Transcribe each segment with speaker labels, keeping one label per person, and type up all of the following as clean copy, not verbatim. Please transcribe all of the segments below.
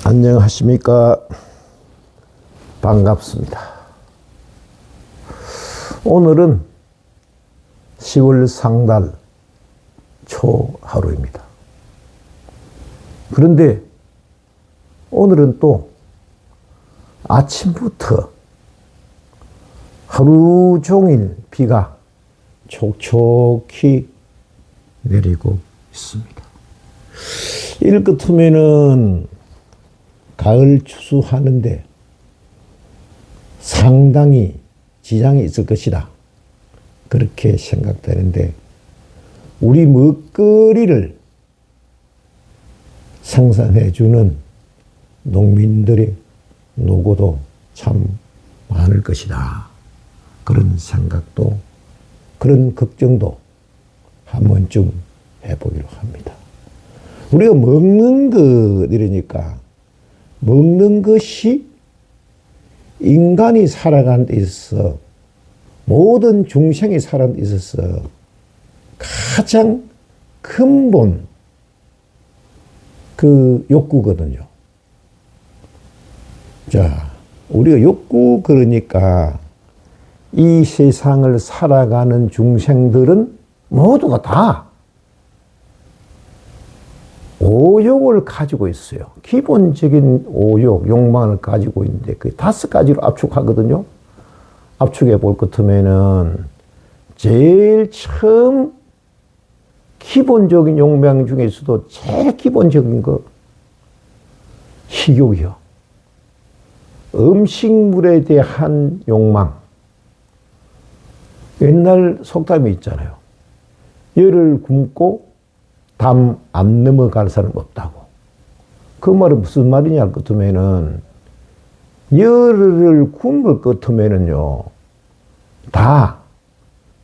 Speaker 1: 안녕하십니까. 반갑습니다. 오늘은 10월 상달 초 하루입니다. 그런데 오늘은 또 아침부터 하루 종일 비가 촉촉히 내리고 있습니다. 이럴 것 같으면은 가을 추수하는데 상당히 지장이 있을 것이다, 그렇게 생각되는데, 우리 먹거리를 생산해주는 농민들의 노고도 참 많을 것이다, 그런 생각도, 그런 걱정도 한 번쯤 해보기로 합니다. 우리가 먹는 것 이러니까, 먹는 것이 인간이 살아가는 데 있어서, 모든 중생이 살아가는 데 있어서 가장 근본 그 욕구거든요. 자, 우리가 욕구, 그러니까 이 세상을 살아가는 중생들은 모두가 다 오욕을 가지고 있어요. 기본적인 오욕, 욕망을 가지고 있는데 그 5가지로 압축하거든요. 압축해 볼 것 같으면은 제일 처음 기본적인 욕망 중에서도 제일 기본적인 거 식욕이요. 음식물에 대한 욕망. 옛날 속담이 있잖아요. 열을 굶고 담 안 넘어갈 사람 없다고. 그 말은 무슨 말이냐 할 것 같으면은, 열을 굶을 것 같으면은요, 다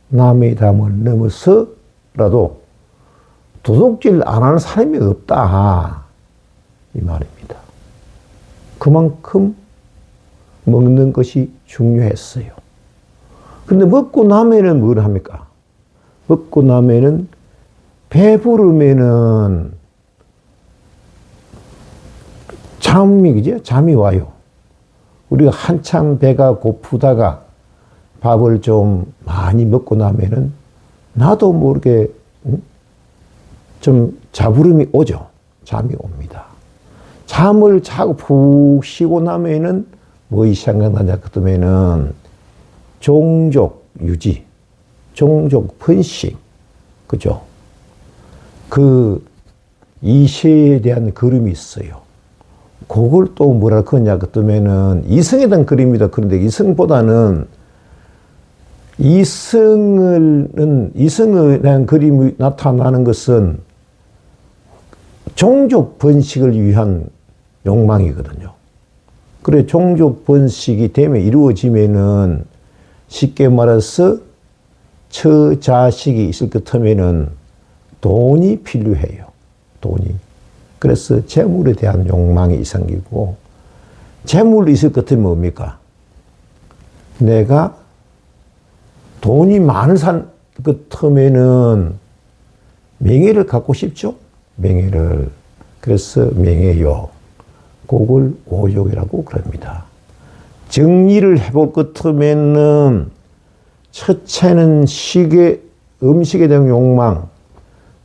Speaker 1: 남의 담을 넘어서라도 도둑질 안 하는 사람이 없다, 이 말입니다. 그만큼 먹는 것이 중요했어요. 근데 먹고 나면은 뭘 합니까? 먹고 나면은 배부르면은 잠이 와요. 우리가 한참 배가 고프다가 밥을 좀 많이 먹고 나면은 나도 모르게 좀 자부름이 오죠. 잠이 옵니다. 잠을 자고 푹 쉬고 나면은 뭐이 생각나냐 그러면은 종족 유지, 종족 번식, 그죠? 그 이세에 대한 그림이 있어요. 그걸 또 뭐라 그러냐 그러면은 이성에 대한 그림이다. 그런데 이성보다는 이성에 대한 그림이 나타나는 것은 종족 번식을 위한 욕망이거든요. 그래, 종족 번식이 되면, 이루어지면은 쉽게 말해서 처자식이 있을 것 같으면은 돈이 필요해요. 돈이. 그래서 재물에 대한 욕망이 생기고, 재물이 있을 것 같으면 뭡니까? 내가 돈이 많은 것 같으면은 명예를 갖고 싶죠? 명예를. 그래서 명예욕. 그걸 오욕이라고 그럽니다. 정리를 해볼 것 같으면은, 첫째는 음식에 대한 욕망,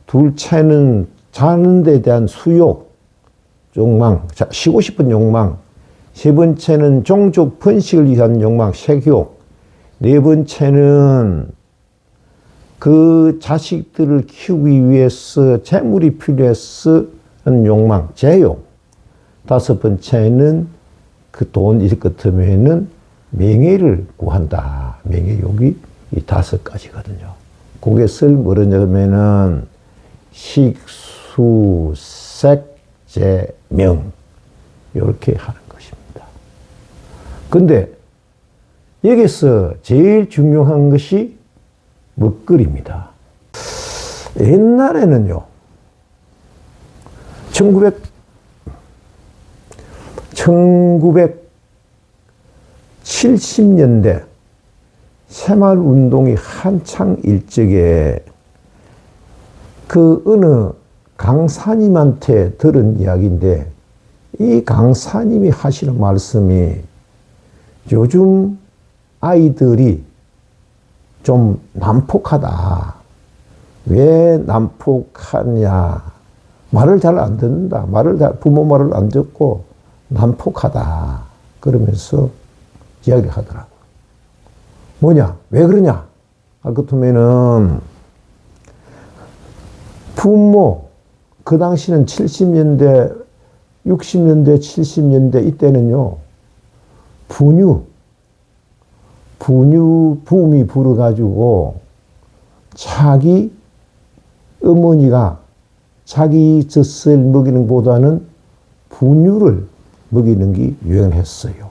Speaker 1: 둘째는 자는 데 대한 수욕, 욕망, 쉬고 싶은 욕망, 세 번째는 종족 번식을 위한 욕망, 색욕, 네 번째는 그 자식들을 키우기 위해서 재물이 필요해서 하는 욕망, 재욕, 다섯 번째는 그 돈 있을 것 같으면은 명예를 구한다. 명예욕이 이 5가지거든요. 그것을 뭐냐면은 식수, 색, 재, 명, 이렇게 하는 것입니다. 근데 여기서 제일 중요한 것이 먹거리입니다. 옛날에는요, 1970년대 새마을운동이 한창 일적에 그 어느 강사님한테 들은 이야기인데, 이 강사님이 하시는 말씀이 요즘 아이들이 좀 난폭하다. 왜 난폭하냐. 말을 잘 안 듣는다. 부모 말을 안 듣고 난폭하다. 그러면서 이야기를 하더라고요. 뭐냐? 왜 그러냐? 할 것 같으면은 부모, 그 당시는 70년대, 60년대, 70년대 이때는요, 붐이 불어가지고 자기 어머니가 자기 젖을 먹이는 것보다는 분유를 먹이는 게 유행했어요.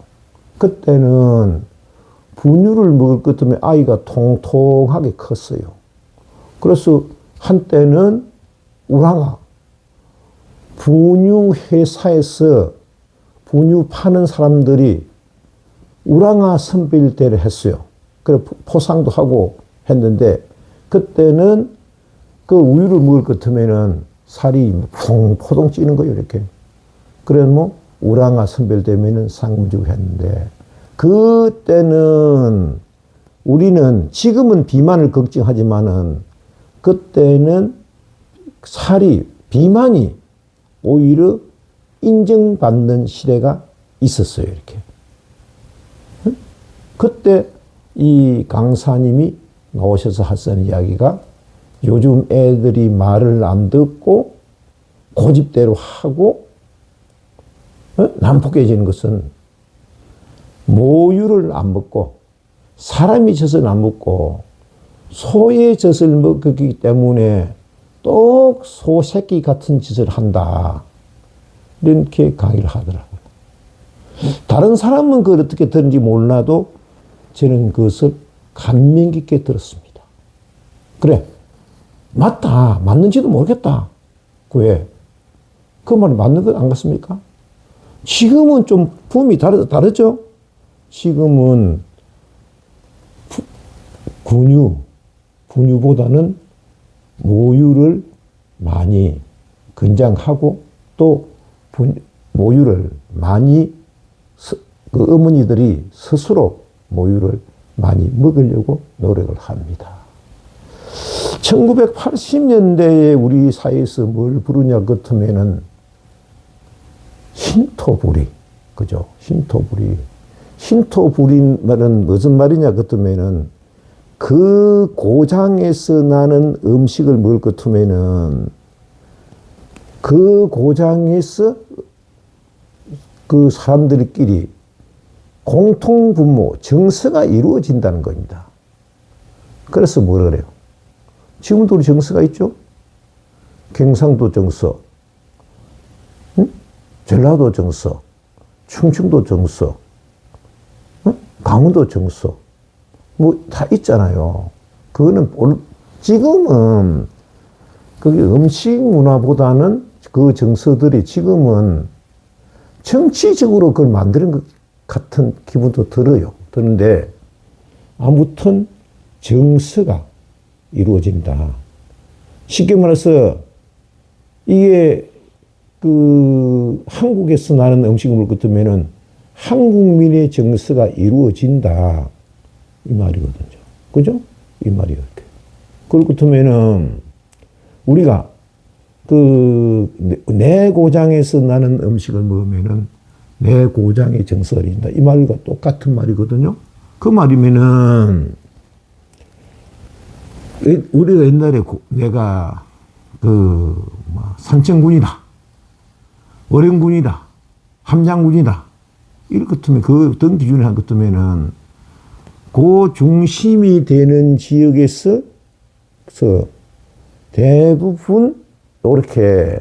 Speaker 1: 그때는 분유를 먹을 것 때문에 아이가 통통하게 컸어요. 그래서 한때는 우랑아, 분유 회사에서 분유 파는 사람들이 우랑아 선별대를 했어요. 그래 포상도 하고 했는데 그때는 그 우유를 먹을 것 같으면은 살이 포동 찌는 거예요, 이렇게. 그래 뭐 우랑아 선별되면은 상금 주고 했는데 그때는 우리는 지금은 비만을 걱정하지만은 그때는 비만이 오히려 인정받는 시대가 있었어요, 이렇게. 그때 이 강사님이 나오셔서 하시는 이야기가 요즘 애들이 말을 안 듣고 고집대로 하고 난폭해지는 것은 모유를 안 먹고 사람이 젖을 안 먹고 소의 젖을 먹기 때문에 또 소 새끼 같은 짓을 한다. 이렇게 강의를 하더라고요. 다른 사람은 그걸 어떻게 들은지 몰라도 저는 그것을 감명 깊게 들었습니다. 그래, 맞다. 맞는지도 모르겠다. 왜? 그 말이 맞는 거 안 같습니까? 지금은 좀 붐이 다르죠? 지금은 분유보다는 모유를 많이 권장하고 또 모유를 많이 그 어머니들이 스스로 모유를 많이 먹으려고 노력을 합니다. 1980년대에 우리 사회에서 뭘 부르냐 같으면은 신토부리, 그죠? 신토부리 말은 무슨 말이냐 같으면은 그 고장에서 나는 음식을 먹을 것 같으면은 그 고장에서 그 사람들끼리 공통분모, 정서가 이루어진다는 겁니다. 그래서 뭐라 그래요? 지금도 우리 정서가 있죠? 경상도 정서, 응? 전라도 정서, 충청도 정서, 응? 강원도 정서, 뭐 다 있잖아요. 그거는 지금은 그게 음식 문화보다는 그 정서들이 지금은 정치적으로 그걸 만드는 것 같은 기분도 들어요. 드는데 아무튼 정서가 이루어진다. 쉽게 말해서 이게 그 한국에서 나는 음식을 먹을 것 같으면은 한국민의 정서가 이루어진다. 이 말이거든요. 그죠? 이 말이 이렇게. 그럴 것 같으면은 우리가 내 고장에서 나는 음식을 먹으면은 내 고장의 정서가 이룬다. 이 말과 똑같은 말이거든요. 그 말이면은 우리가 옛날에 내가 산청군이다, 어령군이다, 함양군이다 이럴 것 같으면 그 어떤 기준에 한 것 같으면은 그 중심이 되는 지역에서 대부분 이렇게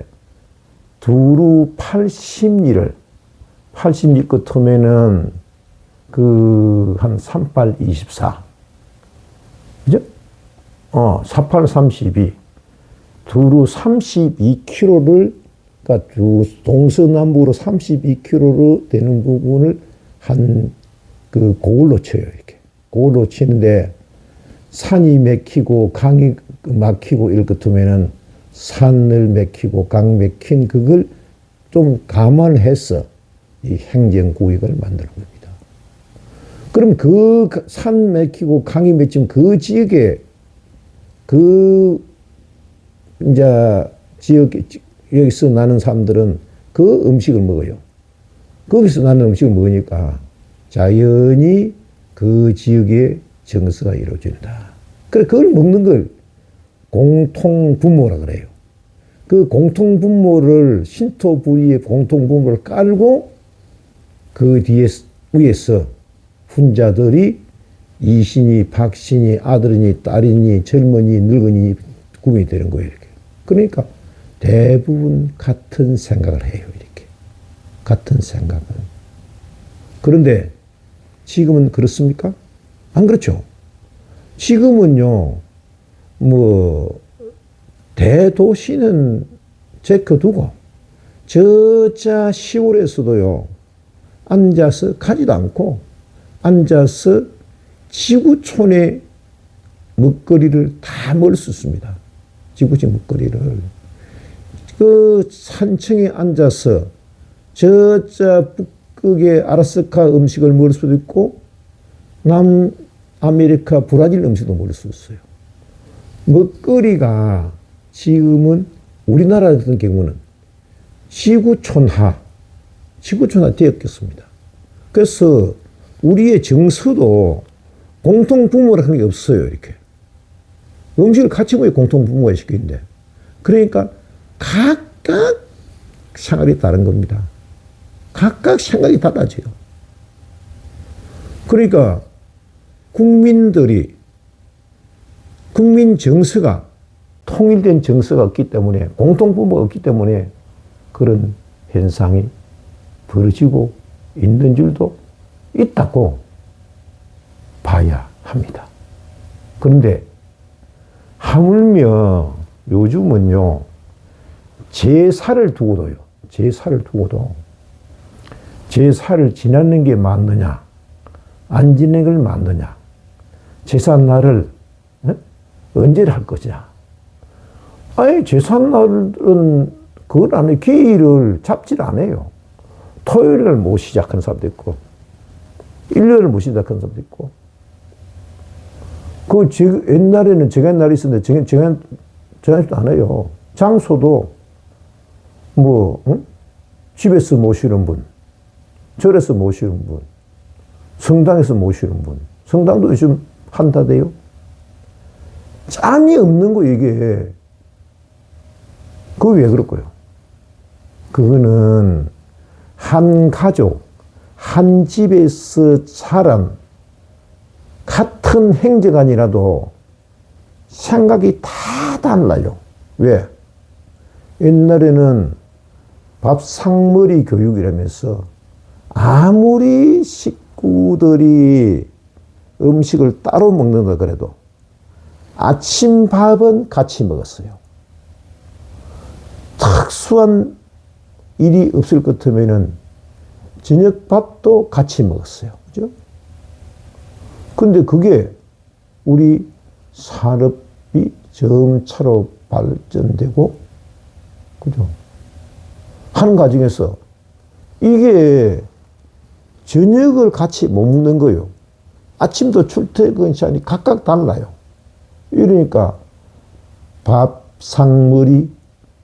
Speaker 1: 두루 80리를 80리 같으면은 한 38, 24. 그죠? 48, 32. 두루 32km를, 그러니까 동서남북으로 32km로 되는 부분을 고을로 쳐요, 이렇게. 고을로 치는데 산이 막히고 강이 막히고 이럴 것 같으면은 산을 막히고 강 막힌 그걸 좀 감안해서 이 행정구역을 만드는 겁니다. 그럼 그 산 맺히고 강이 맺힌 그 지역에 그 이제 여기서 나는 사람들은 그 음식을 먹어요. 거기서 나는 음식을 먹으니까 자연히 그 지역의 정서가 이루어진다. 그래, 그걸 먹는 걸 공통분모라 그래요. 그 공통분모를, 신토 부위의 공통분모를 깔고 그 뒤에, 위에서 훈자들이 이신이, 박신이, 아들이니, 딸이니, 젊은이, 늙은이 구분이 되는 거예요, 이렇게. 그러니까 대부분 같은 생각을 해요, 이렇게. 같은 생각을. 그런데 지금은 그렇습니까? 안 그렇죠. 지금은요, 대도시는 제껴두고, 저자 시골에서도요, 앉아서 가지도 않고, 앉아서 지구촌의 먹거리를 다 먹을 수 있습니다. 지구촌 먹거리를. 그 산청에 앉아서 저자 북극의 아라스카 음식을 먹을 수도 있고, 남아메리카 브라질 음식도 먹을 수 있어요. 먹거리가 지금은 우리나라 같은 경우는 지구촌화 되었겠습니다. 그래서 우리의 정서도 공통분모라는 게 없어요, 이렇게. 음식을 같이 먹어야 공통분모가 시키는데. 그러니까 각각 생활이 다른 겁니다. 각각 생각이 달라져요. 그러니까 국민 정서가, 통일된 정서가 없기 때문에, 공통분모가 없기 때문에 그런 현상이 벌어지고 있는 줄도 있다고 봐야 합니다. 그런데 하물며 요즘은요, 제사를 두고도 제사를 지내는 게 맞느냐, 안 지내는 걸 맞느냐, 제삿날을 언제 할 것이냐. 아예 제삿날은 그걸 안 해. 기일을 잡질 않아요. 토요일을 못 시작하는 사람도 있고, 일요일을 못 시작하는 사람도 있고. 옛날에는 정한 날이 있었는데, 정한도 안 해요. 장소도, 집에서 모시는 분, 절에서 모시는 분, 성당에서 모시는 분, 성당도 요즘 한다대요. 짬이 없는 거, 이게. 그거 왜 그럴까요? 그거는 한 가족, 한 집에서 자란 같은 행정안이라도 생각이 다 달라요. 왜? 옛날에는 밥상머리 교육이라면서 아무리 식구들이 음식을 따로 먹는다 그래도 아침 밥은 같이 먹었어요. 특수한 일이 없을 것 같으면은 저녁 밥도 같이 먹었어요. 그죠? 근데 그게 우리 산업이 점차로 발전되고, 그죠? 하는 과정에서 이게 저녁을 같이 못 먹는 거예요. 아침도 출퇴근 시간이 각각 달라요. 이러니까 밥상머리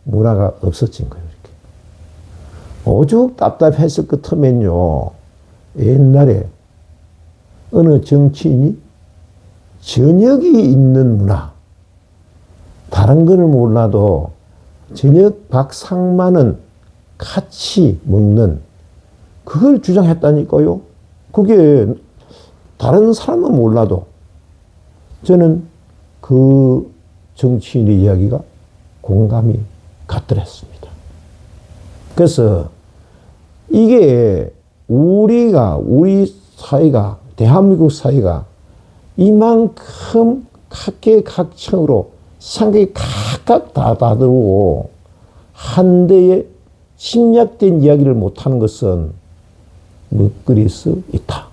Speaker 1: 문화가 없어진 거예요. 이렇게. 오죽 답답했을 것 같으면요, 옛날에 어느 정치인이 저녁이 있는 문화, 다른 거는 몰라도 저녁 밥상만은 같이 먹는, 그걸 주장했다니까요. 그게 다른 사람은 몰라도 저는 그 정치인의 이야기가 공감이 갔더랬습니다. 그래서 이게 우리 사회가, 대한민국 사회가 이만큼 각계각층으로 생각이 각각 다 다르고 한데에 침략된 이야기를 못하는 것은 먹거리에서 있다.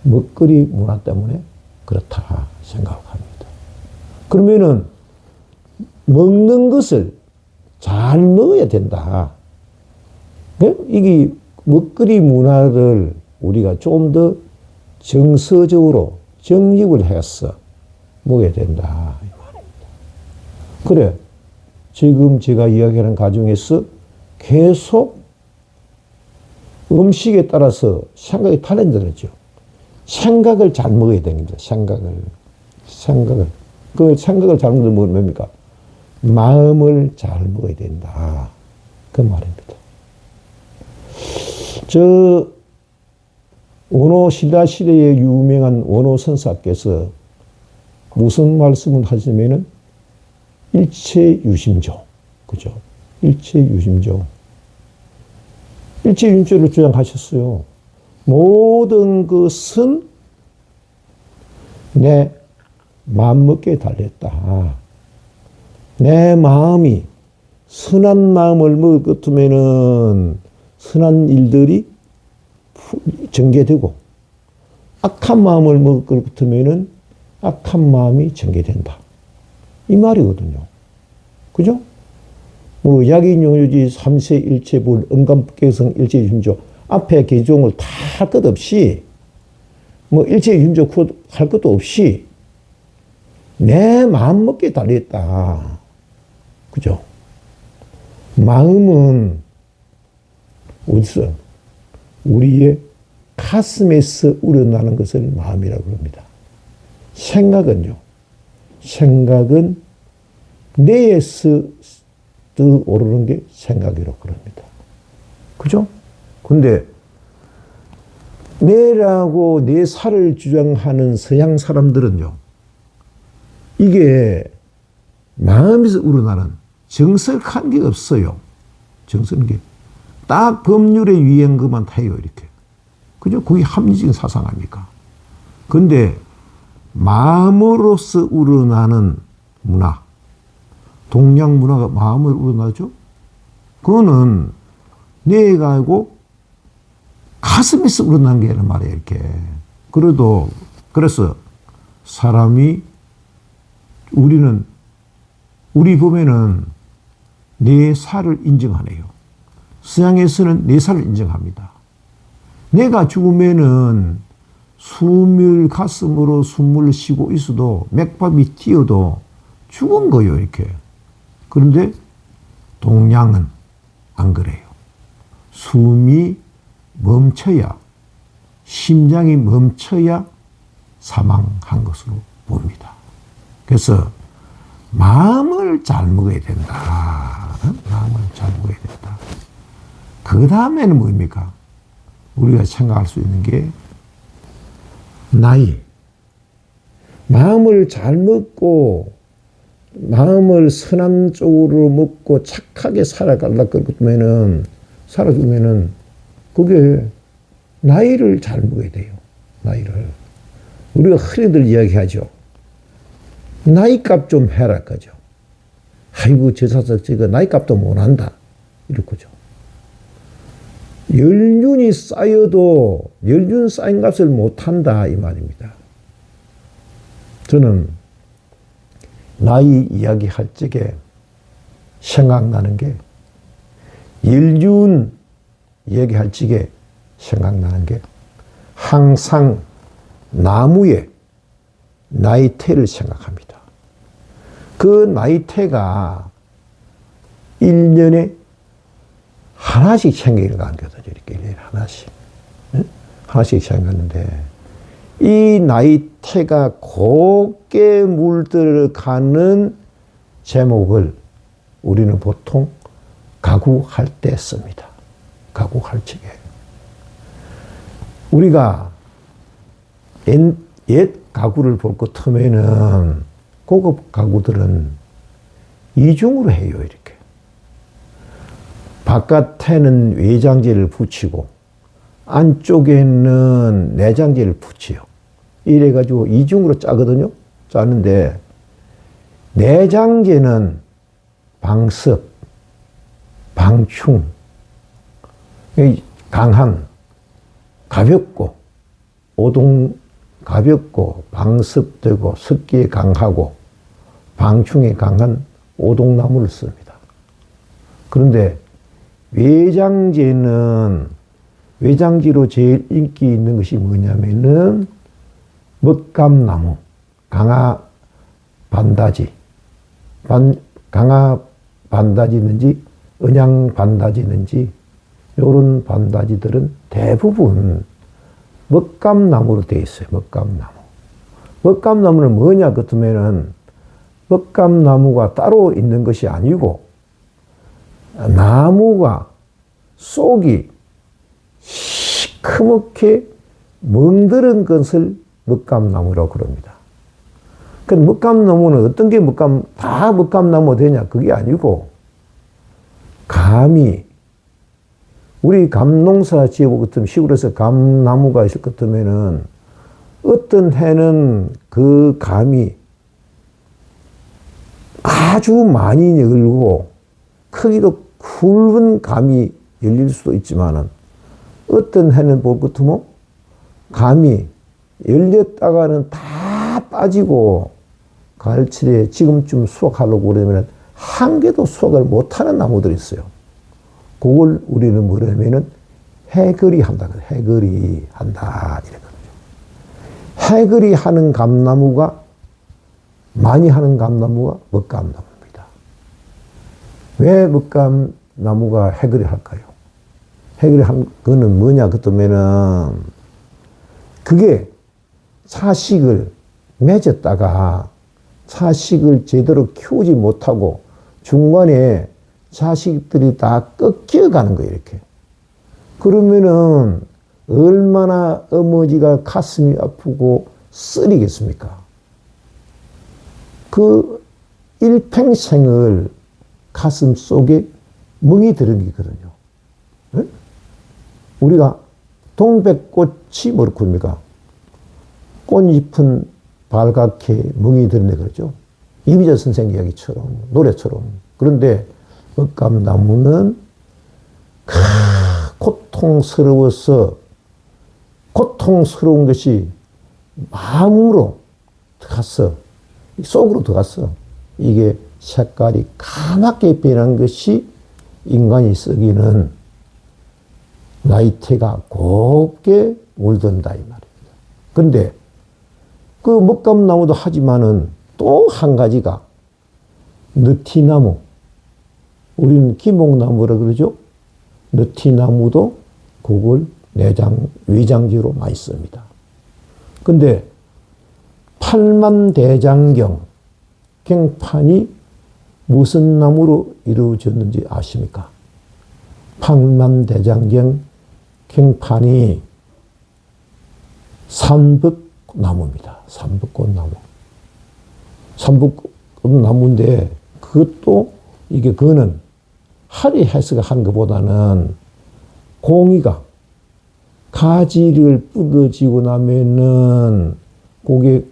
Speaker 1: 먹거리 문화 때문에 그렇다 생각합니다. 그러면은 먹는 것을 잘 넣어야 된다. 이게 먹거리 문화를 우리가 좀 더 정서적으로 정립을 해서 먹어야 된다. 그래. 지금 제가 이야기하는 과정에서 계속 음식에 따라서 생각이 달라지죠. 생각을 잘 먹어야 됩니다. 생각을. 그 생각을 잘 먹으면 뭡니까? 마음을 잘 먹어야 된다. 그 말입니다. 원호 신라 시대의 유명한 원호 선사께서 무슨 말씀을 하시면은 일체유심조. 그죠? 일체유심조. 일체유심조를 주장하셨어요. 모든 것은 내 마음먹기에 달렸다. 내 마음이 선한 마음을 먹을 것 같으면은 선한 일들이 전개되고 악한 마음을 먹을 것 같으면은 악한 마음이 전개된다. 이 말이거든요. 그죠? 뭐 약인용유지 삼세 일체불 응감개성 일체유심조 앞에 개종을 다 할 것 없이 뭐 일체유심조 할 것도 없이 내 마음먹기에 달려있다. 그죠? 마음은 어디서? 우리의 가슴에서 우러나는 것을 마음이라고 합니다. 생각은요. 생각은 뇌에서 오르는 게 생각이라고 합니다. 그죠? 근데 뇌라고 뇌사를 주장하는 서양 사람들은요. 이게 마음에서 우러나는 정석한 게 없어요. 정석한 게. 딱 법률에 위한 것만 해요, 이렇게. 그죠? 그게 합리적인 사상 아닙니까? 근데 마음으로서 우러나는 문화, 동양 문화가 마음으로 우러나죠? 그거는 뇌가 아니고 가슴에서 우러나는 게 아니란 말이에요, 이렇게. 그래서 사람이 우리 보면은 뇌사를 인정하네요. 서양에서는 뇌사를 인정합니다. 내가 죽으면은 숨을 가슴으로 숨을 쉬고 있어도 맥박이 뛰어도 죽은 거예요, 이렇게. 그런데 동양은 안 그래요. 숨이 멈춰야, 심장이 멈춰야 사망한 것으로 봅니다. 그래서 마음을 잘 먹어야 된다. 마음을 잘 먹어야 된다. 그 다음에는 뭡니까? 우리가 생각할 수 있는 게 나이. 마음을 잘 먹고 마음을 선한 쪽으로 먹고 착하게 살아주면은 그게 나이를 잘 먹어야 돼요. 나이를. 우리가 흔히들 이야기하죠. 나이값 좀 해라, 그죠? 아이고, 저 사람 저거 나이값도 못한다. 이렇게죠. 연륜이 쌓여도 연륜 쌓인 값을 못한다, 이 말입니다. 저는 나이 이야기할 적에 생각나는 게 연륜 얘기할 적에 생각나는 게 항상 나무의 나이테를 생각합니다. 그 나이테가 1년에 하나씩 생기는 거 아니거든요. 이렇게 1년에 하나씩. 네? 하나씩 생겼는데 이 나이테가 곱게 물들어가는 제목을 우리는 보통 가구할 때 씁니다. 가구할 적에. 우리가 옛 가구를 볼 것 같으면은 고급 가구들은 이중으로 해요, 이렇게. 바깥에는 외장재를 붙이고 안쪽에는 내장재를 붙여요. 이래가지고 이중으로 짜거든요. 짜는데 내장재는 방습, 방충, 강한, 가볍고 가볍고 방습되고 습기에 강하고 방충에 강한 오동나무를 씁니다. 그런데 외장지로 제일 인기 있는 것이 뭐냐면은 먹감나무, 강화반다지든지 은양반다지든지 이런 반다지들은 대부분 먹감나무로 되어 있어요. 먹감나무. 먹감나무는 뭐냐 그렇다면은 먹감나무가 따로 있는 것이 아니고 나무가 속이 시커멓게 멍들은 것을 먹감나무라고 그럽니다. 그 먹감나무는 어떤 게 다 먹감나무 되냐? 그게 아니고 감이 우리 감농사 지어보고 같으면 시골에서 감나무가 있을 것 같으면은 어떤 해는 그 감이 아주 많이 열고 크기도 굵은 감이 열릴 수도 있지만은 어떤 해는 볼 것 같으면 감이 열렸다가는 다 빠지고 가을철에 지금쯤 수확하려고 그러면 한 개도 수확을 못하는 나무들이 있어요. 그걸 우리는 뭐냐면은 해거리 한다. 해거리 한다. 이랬거든요. 해거리 하는 감나무가 많이 하는 감나무가 먹감나무입니다. 왜 먹감나무가 해거리 할까요? 해거리 한 거는 뭐냐 그러면은 그게 자식을 맺었다가 자식을 제대로 키우지 못하고 중간에 자식들이 다 꺾여가는 거예요, 이렇게. 그러면은 얼마나 어머니가 가슴이 아프고 쓰리겠습니까? 그 일평생을 가슴 속에 멍이 들은 게 있거든요. 네? 우리가 동백꽃이 뭐라고 그럽니까? 꽃잎은 발갛게 멍이 들네 그러죠. 이미자 선생 이야기처럼, 노래처럼. 그런데 먹감나무는 고통스러워서 고통스러운 것이 마음으로 들어갔어. 속으로 들어갔어. 이게 색깔이 까맣게 변한 것이 인간이 쓰기는 나이테가 곱게 물든다 이 말입니다. 그런데 그 먹감나무도 하지만은 또 한 가지가 느티나무. 우리는 기목나무라 그러죠. 느티나무도 그걸 외장지로 많이 씁니다. 근데 팔만대장경 갱판이 무슨 나무로 이루어졌는지 아십니까? 팔만대장경 갱판이 삼북나무입니다. 삼북꽃나무. 삼북꽃나무인데 그거는 하리 해서가 한 것보다는 공이가 가지를 부러지고 나면은 그게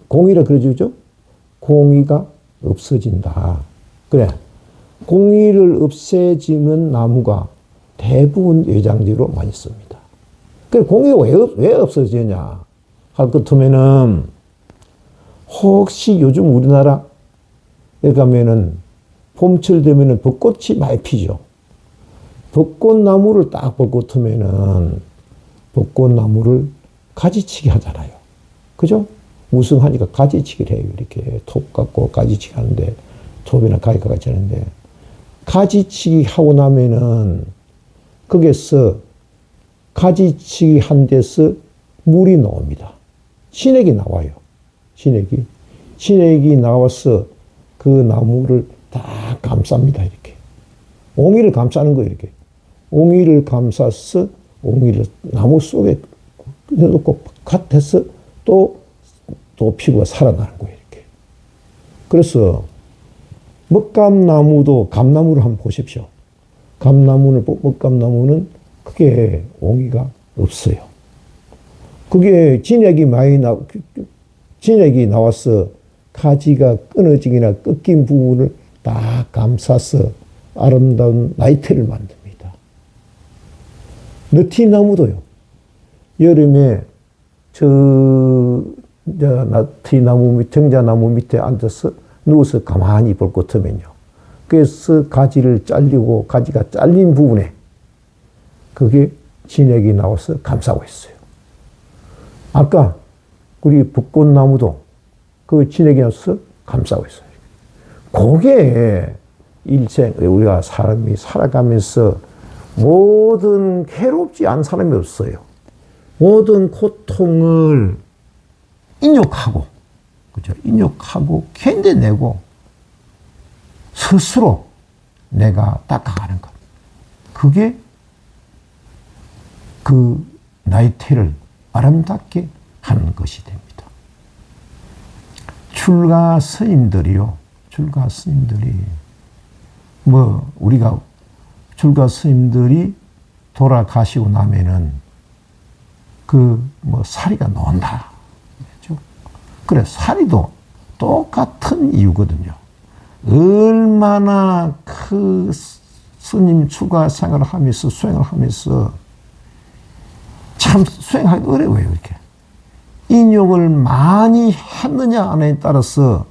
Speaker 1: 공이라 그러죠? 공이가 없어진다. 그래. 공이를 없애지는 나무가 대부분 외장지로 많이 씁니다. 그래, 공이가 왜 없어지냐? 할 것 같으면은 혹시 요즘 우리나라에 가면은 봄철 되면은 벚꽃이 많이 피죠. 벚꽃나무를 딱 볼 것 같으면은 벚꽃나무를 가지치기 하잖아요. 그죠? 우승하니까 가지치기를 해요. 이렇게 톱 갖고 가지치기 하는데, 톱이나 가위가 같이 하는데, 가지치기 하고 나면은, 거기에서 가지치기 한 데서 물이 나옵니다. 진액이 나와요. 진액이 나와서 그 나무를 다 감쌉니다. 이렇게. 옹이를 감싸는 거예요. 이렇게. 옹이를 감싸서 옹이를 나무 속에 넣고 갓해서 또 피부가 살아나는 거예요. 이렇게. 그래서 먹감나무도 감나무를 한번 보십시오. 먹감나무는 크게 옹이가 없어요. 그게 진액이 나와서 가지가 끊어지거나 꺾인 부분을 다 감싸서 아름다운 나이테를 만듭니다. 느티나무도요. 여름에 정자나무 밑에 앉아서 누워서 가만히 볼 것 같으면요. 그래서 가지를 잘리고 가지가 잘린 부분에 그게 진액이 나와서 감싸고 있어요. 아까 우리 벚꽃나무도 그 진액이 나와서 감싸고 있어요. 그게 일생 우리가 사람이 살아가면서 모든 괴롭지 않은 사람이 없어요. 모든 고통을 인욕하고, 그죠? 인욕하고 견뎌내고 스스로 내가 닦아가는 것. 그게 그 나이테를 아름답게 하는 것이 됩니다. 출가 스님들이요. 출가 스님들이 우리가 출가 스님들이 돌아가시고 나면은 사리가 나온다. 그렇죠? 그래, 사리도 똑같은 이유거든요. 얼마나 그 스님 출가 생활을 하면서 수행을 하면서 참 수행하기 어려워요, 이렇게. 인욕을 많이 했느냐 안 했느냐에 따라서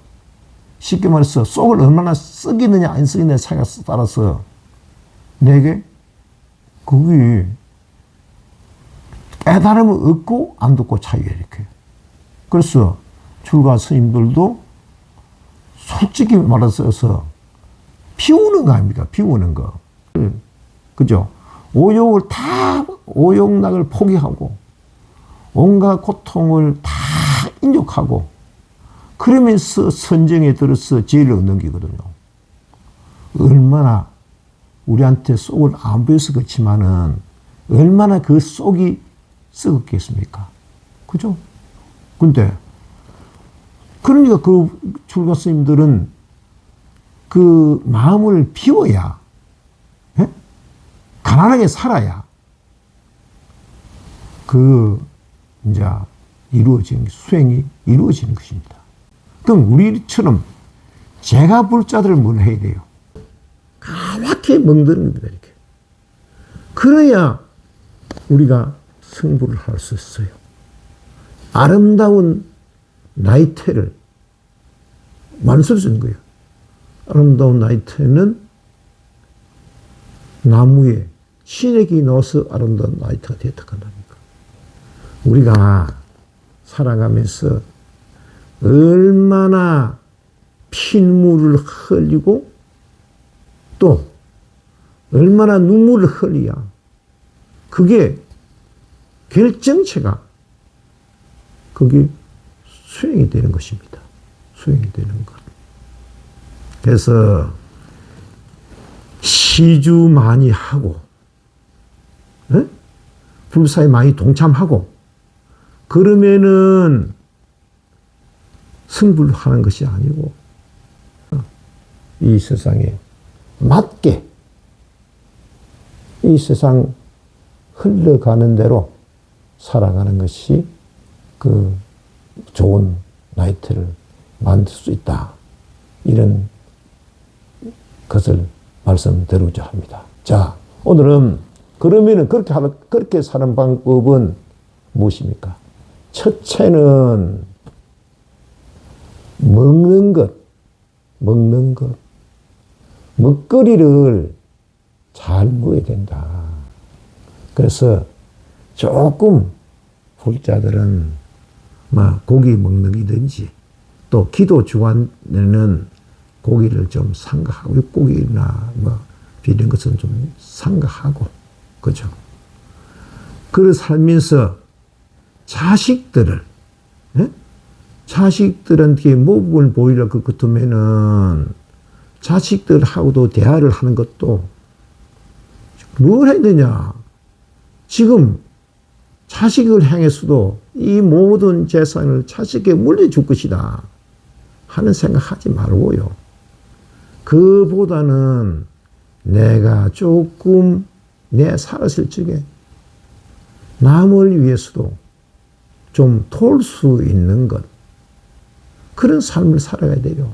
Speaker 1: 쉽게 말해서 속을 얼마나 썩이느냐 안 썩이느냐에 따라서 내게 그게 깨달음을 얻고 안 듣고 차이가 이렇게. 그래서 출가 스님들도 솔직히 말해서 비우는 거 아닙니까? 비우는 거. 그죠? 오욕락을 포기하고 온갖 고통을 다 인욕하고 그러면서 선정에 들어서 지혜를 얻는 거거든요. 얼마나 우리한테 속을 안 보여서 그렇지만은 얼마나 그 속이 썩었겠습니까? 그죠? 근데 그러니까 그 출가 스님들은 그 마음을 비워야, 예? 가난하게 살아야 이제 수행이 이루어지는 것입니다. 그럼 우리처럼 제가 불자들을 뭘 해야 돼요? 까맣게 멍드는 겁니다, 이렇게. 그래야 우리가 승부를 할 수 있어요. 아름다운 나이테를 만들 수 있는 거예요. 아름다운 나이테는 나무에 진액이 넣어서 아름다운 나이테가 되었다 한다니까. 우리가 살아가면서 얼마나 핏물을 흘리고 또 얼마나 눈물을 흘려야 그게 결정체가 그게 수행이 되는 것입니다. 수행이 되는 것. 그래서 시주 많이 하고 불사에 많이 동참하고 그러면은 승부를 하는 것이 아니고 이 세상에 맞게 이 세상 흘러가는 대로 살아가는 것이 그 좋은 나이테를 만들 수 있다. 이런 것을 말씀드리고자 합니다. 자, 오늘은 그러면은 그렇게 사는 방법은 무엇입니까? 첫째는 먹는 것. 먹거리를 잘 먹어야 된다. 그래서 조금 불자들은 고기 먹는 이든지 또 기도 주간에는 고기를 좀 삼가하고 육고기나 이런 것은 좀 삼가하고 그죠? 그를 살면서 자식들한테 모범을 보이려 그 같으면은 자식들하고도 대화를 하는 것도 뭘 해야 되냐? 지금 자식을 향해서도 이 모든 재산을 자식에게 물려줄 것이다 하는 생각하지 말고요. 그보다는 내가 조금 내 살았을 적에 남을 위해서도 좀 도울 수 있는 것 그런 삶을 살아가야 돼요.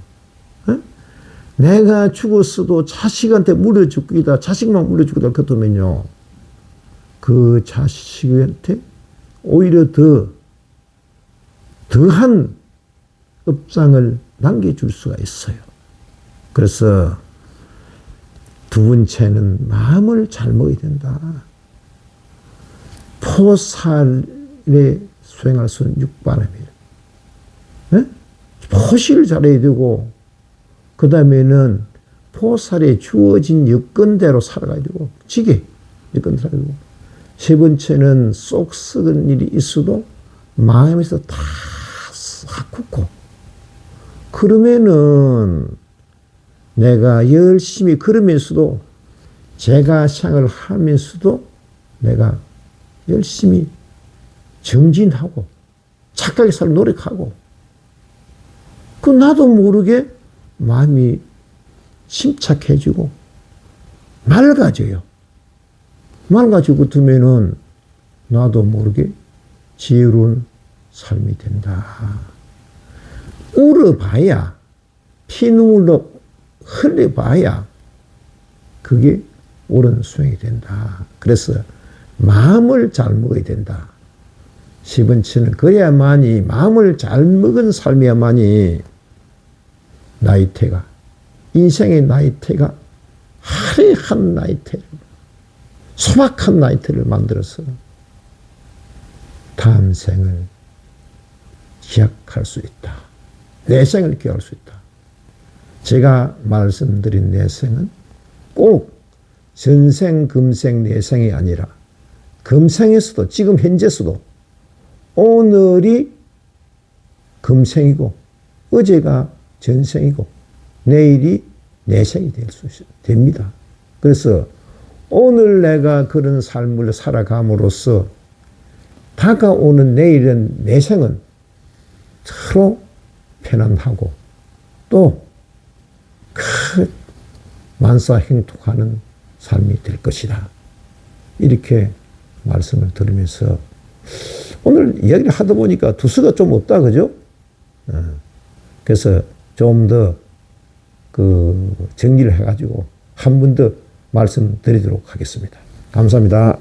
Speaker 1: 내가 죽었어도 자식한테 물려줄 거다. 자식만 물려줄 거다. 그렇다면요. 그 자식한테 오히려 더한 업장을 남겨줄 수가 있어요. 그래서 두 번째는 마음을 잘 먹어야 된다. 포살에 수행할 수 있는 육바람이에요. 네? 포시를 잘해야 되고, 그 다음에는 포살에 주어진 여건대로 살아가야 되고, 지게 여건대로 살아야 되고, 세 번째는 쏙 썩은 일이 있어도 마음에서 다 삭고, 그러면은 내가 열심히 걸으면서도, 제가 생을 하면서도 내가 열심히 정진하고 착하게 살 노력하고, 그 나도 모르게 마음이 침착해지고 맑아져요. 맑아지고 두면은 나도 모르게 지혜로운 삶이 된다. 울어봐야, 피눈물로 흘려봐야 그게 옳은 수행이 된다. 그래서 마음을 잘 먹어야 된다. 세 번째는 그래야만이, 마음을 잘 먹은 삶이야만이 나이테가, 인생의 나이테가 화려한 나이테를, 소박한 나이테를 만들어서 다음 생을 기약할 수 있다. 내 생을 기약할 수 있다. 제가 말씀드린 내 생은 꼭 전생, 금생, 내생이 아니라 금생에서도, 지금 현재서도 오늘이 금생이고 어제가 전생이고 내일이 내생이 될 수 됩니다. 그래서 오늘 내가 그런 삶을 살아감으로써 다가오는 내일은, 내생은 서로 편안하고 또 만사행통하는 삶이 될 것이다. 이렇게 말씀을 들으면서 오늘 이야기를 하다 보니까 두서가 좀 없다, 그죠? 그래서 좀 더 정리를 해가지고 한 번 더 말씀드리도록 하겠습니다. 감사합니다.